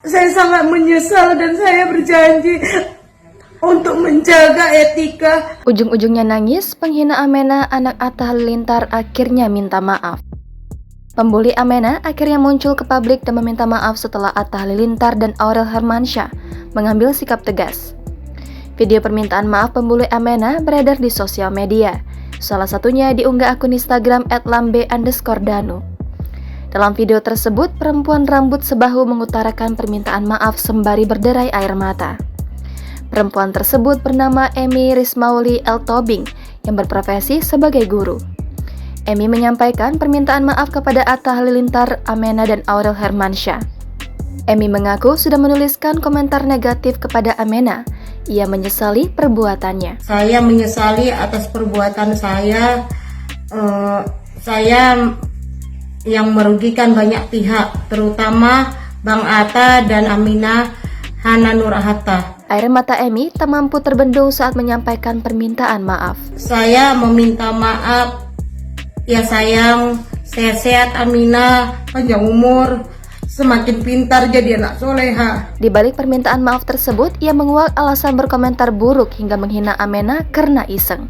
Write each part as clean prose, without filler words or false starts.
Saya sangat menyesal dan saya berjanji untuk menjaga etika. Ujung-ujungnya nangis, penghina Amenah, anak Atta Halilintar akhirnya minta maaf. Pembuli Amenah akhirnya muncul ke publik dan meminta maaf setelah Atta Halilintar dan Aurel Hermansyah mengambil sikap tegas. Video permintaan maaf pembuli Amenah beredar di sosial media. Salah satunya diunggah akun Instagram @lambe_danu. Dalam video tersebut, perempuan rambut sebahu mengutarakan permintaan maaf sembari berderai air mata. Perempuan tersebut bernama Emy Rismauli L. Tobing yang berprofesi sebagai guru. Emy menyampaikan permintaan maaf kepada Atta Halilintar, Amenah, dan Aurel Hermansyah. Emy mengaku sudah menuliskan komentar negatif kepada Amenah. Ia menyesali perbuatannya. Saya menyesali atas perbuatan saya. Saya yang merugikan banyak pihak, terutama Bang Atta dan Aminah Hana Nur Hatta. Air mata Emy tak mampu terbendung saat menyampaikan permintaan maaf. Saya meminta maaf. Ya sayang, sehat-sehat Aminah, panjang umur, semakin pintar jadi anak soleha. Di balik permintaan maaf tersebut, ia menguak alasan berkomentar buruk hingga menghina Amenah karena iseng.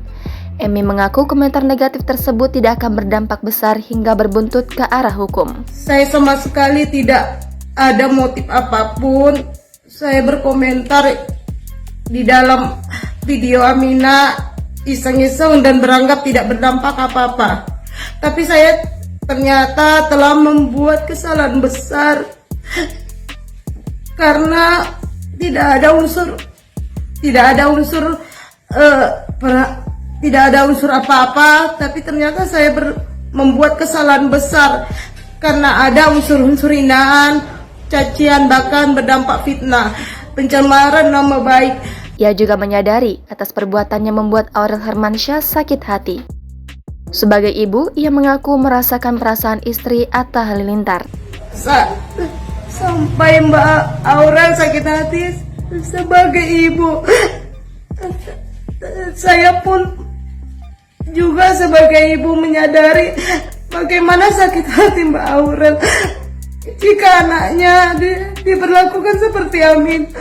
Emy mengaku komentar negatif tersebut tidak akan berdampak besar hingga berbuntut ke arah hukum. Saya sama sekali tidak ada motif apapun. Saya berkomentar di dalam video Aminah iseng-iseng dan beranggap tidak berdampak apa-apa. Tapi saya ternyata telah membuat kesalahan besar karena tidak ada unsur apa-apa, tapi ternyata saya membuat kesalahan besar karena ada unsur-unsur hinaan, cacian, bahkan berdampak fitnah, pencemaran nama baik. Ia juga menyadari atas perbuatannya membuat Aurel Hermansyah sakit hati. Sebagai ibu, ia mengaku merasakan perasaan istri Atta Halilintar. Sampai Mbak Aurel sakit hati sebagai ibu. Saya pun juga sebagai ibu menyadari bagaimana sakit hati Mbak Aurel jika anaknya diperlakukan seperti Amin.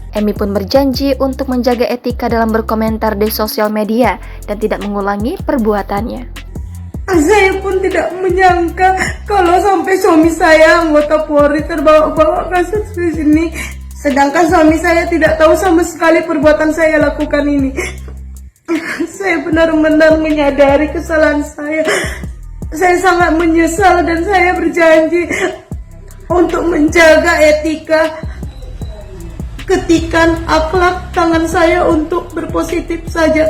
Emy pun berjanji untuk menjaga etika dalam berkomentar di sosial media dan tidak mengulangi perbuatannya. Saya pun tidak menyangka kalau sampai suami saya anggota Polri terbawa-bawa kasus ini, sedangkan suami saya tidak tahu sama sekali perbuatan saya lakukan ini. Saya benar-benar menyadari kesalahan saya. Saya sangat menyesal dan saya berjanji untuk menjaga etika, ketikan, akhlak tangan saya untuk berpositif saja.